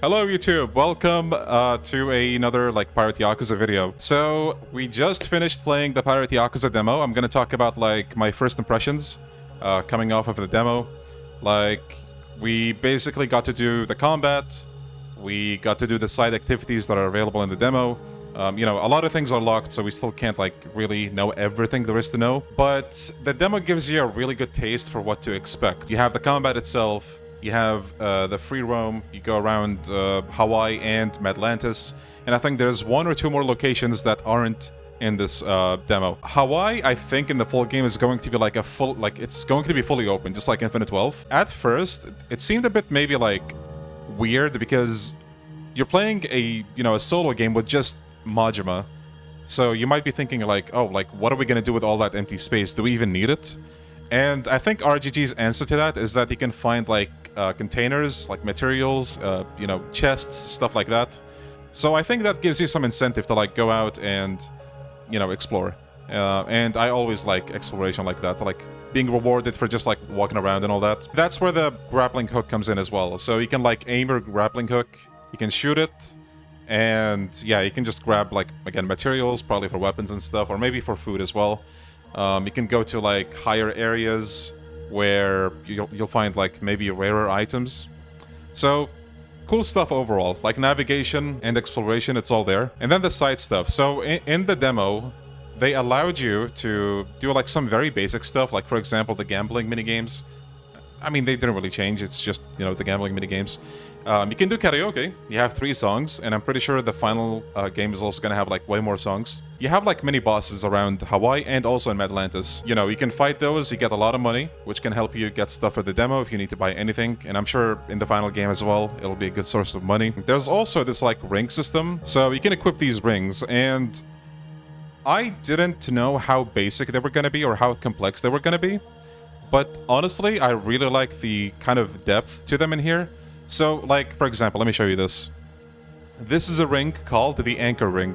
Hello YouTube, welcome to another Pirate Yakuza video. So, we just finished playing the Pirate Yakuza demo. I'm gonna talk about my first impressions coming off of the demo. We basically got to do the combat, we got to do the side activities that are available in the demo. A lot of things are locked, so we still can't really know everything there is to know. But the demo gives you a really good taste for what to expect. You have the combat itself, you have the free roam, you go around Hawaii and Medlantis, and I think there's one or two more locations that aren't in this demo. Hawaii, I think in the full game is going to be it's going to be fully open, just like Infinite Wealth. At first, it seemed a bit maybe weird because you're playing a solo game with just Majima. So you might be thinking what are we gonna do with all that empty space? Do we even need it? And I think RGG's answer to that is that you can find containers, materials, chests, stuff like that. So I think that gives you some incentive to go out and, explore. And I always like exploration like that, being rewarded for just walking around and all that. That's where the grappling hook comes in as well. So you can aim your grappling hook, you can shoot it, and yeah, you can just grab again materials, probably for weapons and stuff, or maybe for food as well. You can go to higher areas where you'll find maybe rarer items. So cool stuff overall, navigation and exploration, it's all there. And then the side stuff. So in the demo, they allowed you to do some very basic stuff, for example the gambling minigames. I mean, they didn't really change, it's just the gambling minigames. You can do karaoke. You have 3 songs, and I'm pretty sure the final game is also gonna have way more songs. You have mini bosses around Hawaii and also in Medlantis. You can fight those, you get a lot of money, which can help you get stuff for the demo if you need to buy anything, and I'm sure in the final game as well, it'll be a good source of money. There's also this ring system, so you can equip these rings, and I didn't know how basic they were gonna be or how complex they were gonna be, but honestly, I really like the kind of depth to them in here. So, for example, let me show you this. This is a ring called the Anchor Ring.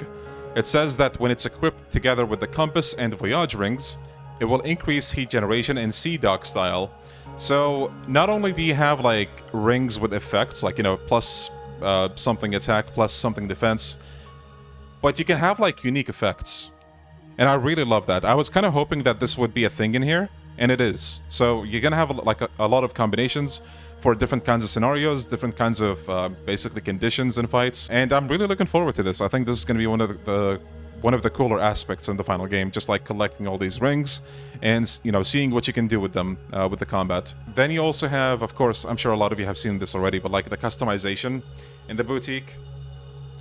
It says that when it's equipped together with the Compass and Voyage rings, it will increase heat generation in Sea Dock style. So, not only do you have, rings with effects, plus something attack, plus something defense, but you can have, unique effects. And I really love that. I was kind of hoping that this would be a thing in here, and it is. So, you're gonna have, a lot of combinations for different kinds of scenarios, different kinds of basically conditions and fights, and I'm really looking forward to this. I think this is going to be one of the cooler aspects in the final game, just collecting all these rings and seeing what you can do with them with the combat. Then you also have, of course, I'm sure a lot of you have seen this already, but the customization in the boutique.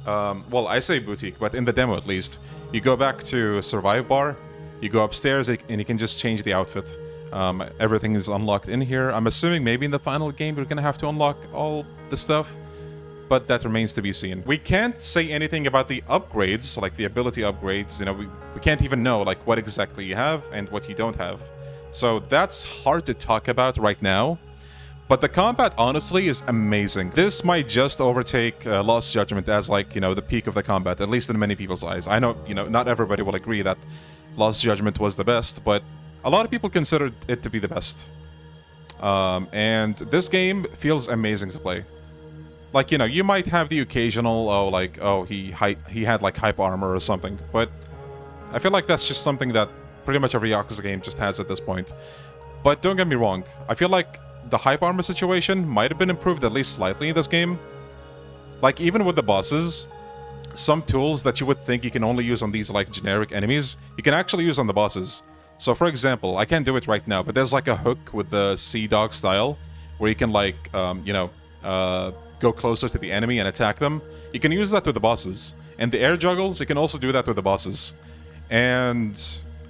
Well, I say boutique, but in the demo at least, you go back to Survive Bar, you go upstairs, and you can just change the outfit. Everything is unlocked in here. I'm assuming maybe in the final game we're gonna have to unlock all the stuff, but that remains to be seen. We can't say anything about the upgrades, the ability upgrades. We can't even know what exactly you have and what you don't have. So that's hard to talk about right now. But the combat, honestly, is amazing. This might just overtake Lost Judgment as the peak of the combat, at least in many people's eyes. I know, not everybody will agree that Lost Judgment was the best, but a lot of people consider it to be the best. And this game feels amazing to play. You might have the occasional, he had hype armor or something, but I feel like that's just something that pretty much every Yakuza game just has at this point. But don't get me wrong, I feel like the hype armor situation might have been improved at least slightly in this game. Even with the bosses, some tools that you would think you can only use on these generic enemies, you can actually use on the bosses. So, for example, I can't do it right now, but there's a hook with the Sea Dog style where you can go closer to the enemy and attack them. You can use that with the bosses. And the air juggles, you can also do that with the bosses. And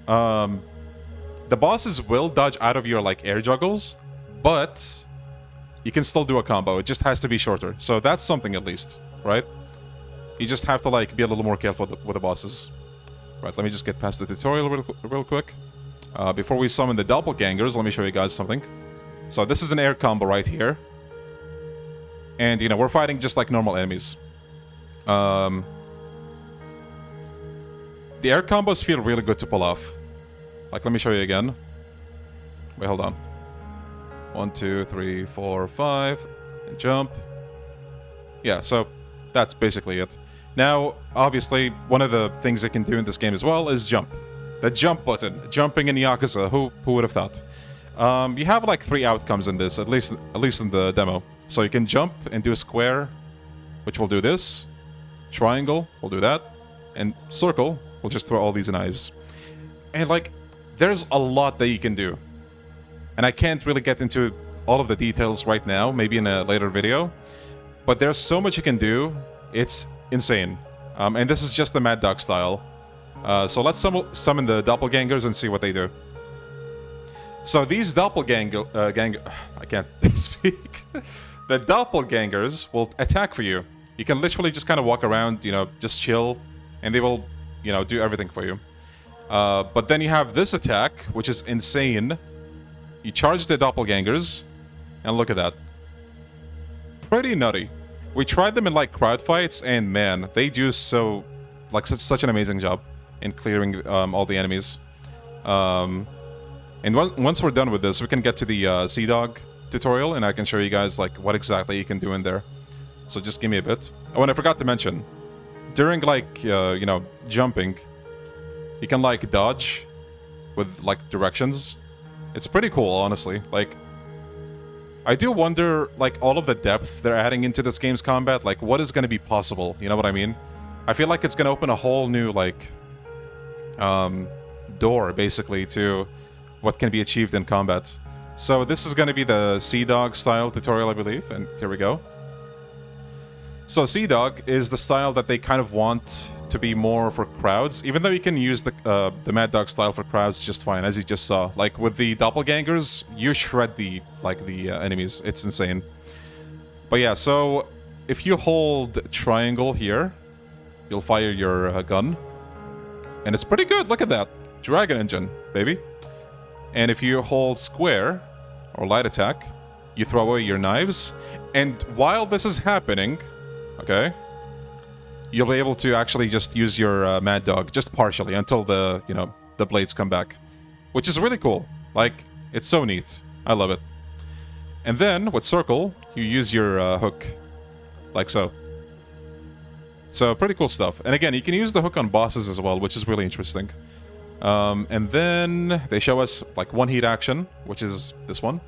the bosses will dodge out of your air juggles, but you can still do a combo. It just has to be shorter. So that's something at least, right? You just have to be a little more careful with the bosses. Right, let me just get past the tutorial real quick. Before we summon the doppelgangers, let me show you guys something. So this is an air combo right here. And, we're fighting just like normal enemies. The air combos feel really good to pull off. Let me show you again. Wait, hold on. 1, 2, 3, 4, 5. And jump. Yeah, so that's basically it. Now, obviously, one of the things it can do in this game as well is jump. The jump button, jumping in Yakuza. Who would have thought? You have like 3 outcomes in this, at least in the demo. So you can jump and do a square, which will do this. Triangle will do that, and circle will just throw all these knives. And like, there's a lot that you can do, and I can't really get into all of the details right now. Maybe in a later video. But there's so much you can do. It's insane. And this is just the Mad Dog style. So let's summon the doppelgangers and see what they do. So these I can't speak. The doppelgangers will attack for you. You can literally just kind of walk around, just chill, and they will, do everything for you. But then you have this attack, which is insane. You charge the doppelgangers, and look at that. Pretty nutty. We tried them in like crowd fights, and man, they do such an amazing job in clearing all the enemies. And once we're done with this, we can get to the Sea Dog tutorial, and I can show you guys like what exactly you can do in there. So just give me a bit. Oh, and I forgot to mention, during like jumping, you can like dodge with like directions. It's pretty cool, honestly. Like, I do wonder, like, all of the depth they're adding into this game's combat, like, what is going to be possible? You know what I mean? I feel like it's going to open a whole new, like, door, basically, to what can be achieved in combat. So this is going to be the Sea Dog style tutorial, I believe, and here we go. So Sea Dog is the style that they kind of want to be more for crowds, even though you can use the Mad Dog style for crowds just fine, as you just saw. Like with the doppelgangers, you shred the enemies. It's insane. But yeah, so if you hold triangle here, you'll fire your gun, and it's pretty good. Look at that, Dragon Engine, baby. And if you hold square or light attack, you throw away your knives, and while this is happening, okay, you'll be able to actually just use your Mad Dog just partially until the blades come back, which is really cool. Like, it's so neat. I love it. And then with circle, you use your hook, like so. So pretty cool stuff. And again, you can use the hook on bosses as well, which is really interesting. And then they show us like one heat action, which is this one.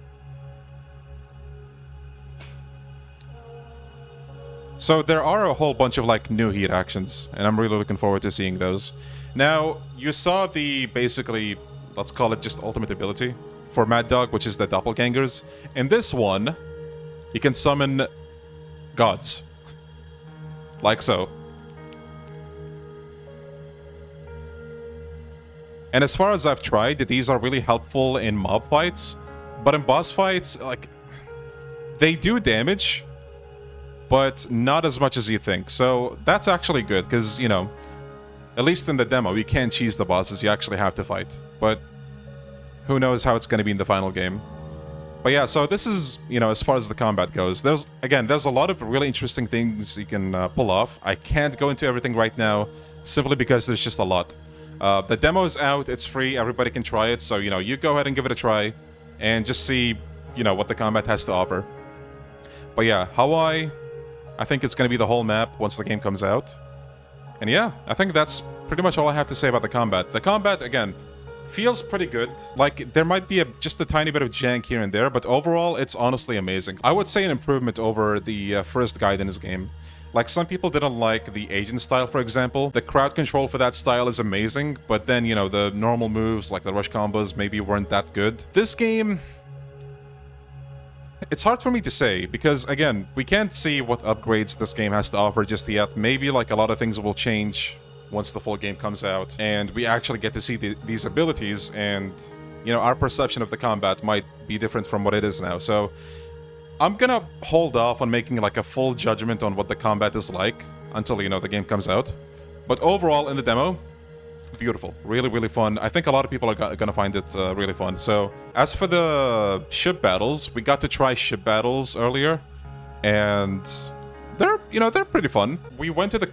So there are a whole bunch of like new heat actions, and I'm really looking forward to seeing those. Now, you saw the basically, let's call it just ultimate ability for Mad Dog, which is the doppelgangers. In this one, you can summon gods. Like so. And as far as I've tried, these are really helpful in mob fights, but in boss fights, like, they do damage, but not as much as you think. So that's actually good, because, at least in the demo, you can't cheese the bosses, you actually have to fight. But who knows how it's going to be in the final game. But yeah, so this is, as far as the combat goes, there's a lot of really interesting things you can pull off. I can't go into everything right now, simply because there's just a lot. The demo's out, it's free, everybody can try it, so, you go ahead and give it a try, and just see, what the combat has to offer. But yeah, Hanoae, I think it's going to be the whole map once the game comes out. And yeah, I think that's pretty much all I have to say about the combat. The combat, again, feels pretty good. Like, there might be just a tiny bit of jank here and there, but overall, it's honestly amazing. I would say an improvement over the first Gaiden's game. Like, some people didn't like the agent style, for example. The crowd control for that style is amazing, but then, the normal moves, like the rush combos, maybe weren't that good. This game, it's hard for me to say, because, again, we can't see what upgrades this game has to offer just yet. Maybe, like, a lot of things will change once the full game comes out, and we actually get to see these abilities, and, our perception of the combat might be different from what it is now. So I'm gonna hold off on making like a full judgment on what the combat is like until, the game comes out. But overall, in the demo, beautiful. Really, really fun. I think a lot of people are gonna find it really fun. So, as for the ship battles, we got to try ship battles earlier, and they're pretty fun. We went to the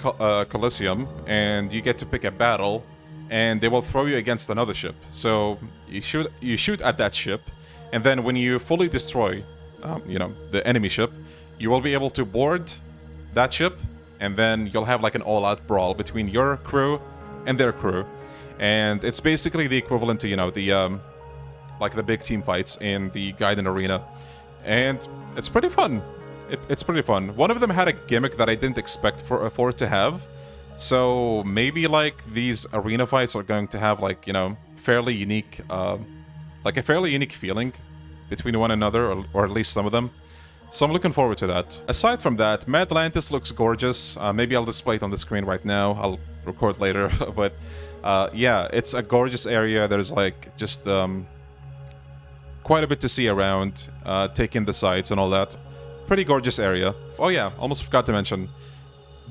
Coliseum, and you get to pick a battle, and they will throw you against another ship. So, you shoot at that ship, and then when you fully destroy the enemy ship, you will be able to board that ship, and then you'll have like an all-out brawl between your crew and their crew. And it's basically the equivalent to, you know, the like the big team fights in the Gaiden arena. And it's pretty fun. It's pretty fun. One of them had a gimmick that I didn't expect for it to have. So maybe like these arena fights are going to have like, you know, fairly unique, like a fairly unique feeling between one another, or at least some of them. So I'm looking forwad to that. Aside from that, Madlantis looks gorgeous. Maybe I'll display it on the screen right now. I'll record later, but yeah, it's a gorgeous area. There's like just quite a bit to see around, take in the sights and all that. Pretty gorgeous area. Oh yeah, almost forgot to mention.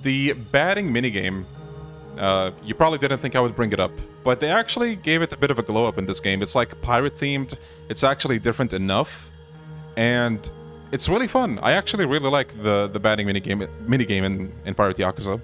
The batting minigame, you probably didn't think I would bring it up, but they actually gave it a bit of a glow up in this game. It's like pirate themed. It's actually different enough, and it's really fun. I actually really like the batting minigame in Pirate Yakuza.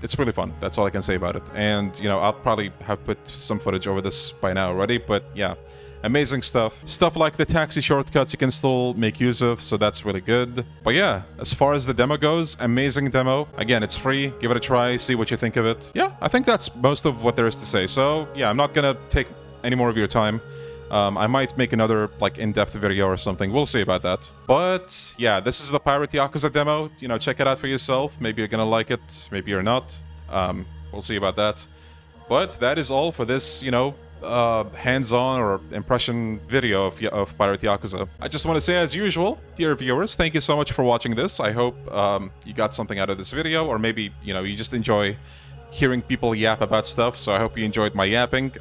It's really fun. That's all I can say about it. And, you know, I'll probably have put some footage over this by now already, but yeah. Amazing stuff. Stuff like the taxi shortcuts you can still make use of, so that's really good. But yeah, as far as the demo goes, amazing demo. Again, it's free. Give it a try, see what you think of it. Yeah, I think that's most of what there is to say. So yeah, I'm not gonna take any more of your time. I might make another like in-depth video or something. We'll see about that. But yeah, this is the Pirate Yakuza demo. You know, check it out for yourself. Maybe you're gonna like it. Maybe you're not. We'll see about that. But that is all for this, you know, hands-on or impression video of Pirate Yakuza. I just want to say, as usual, dear viewers, thank you so much for watching this. I hope you got something out of this video, or maybe, you know, you just enjoy hearing people yap about stuff, so I hope you enjoyed my yapping.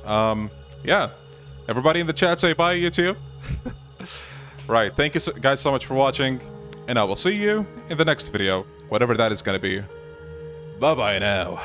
Yeah, everybody in the chat say bye, YouTube. Right, thank you guys so much for watching, and I will see you in the next video, whatever that is going to be. Bye-bye now.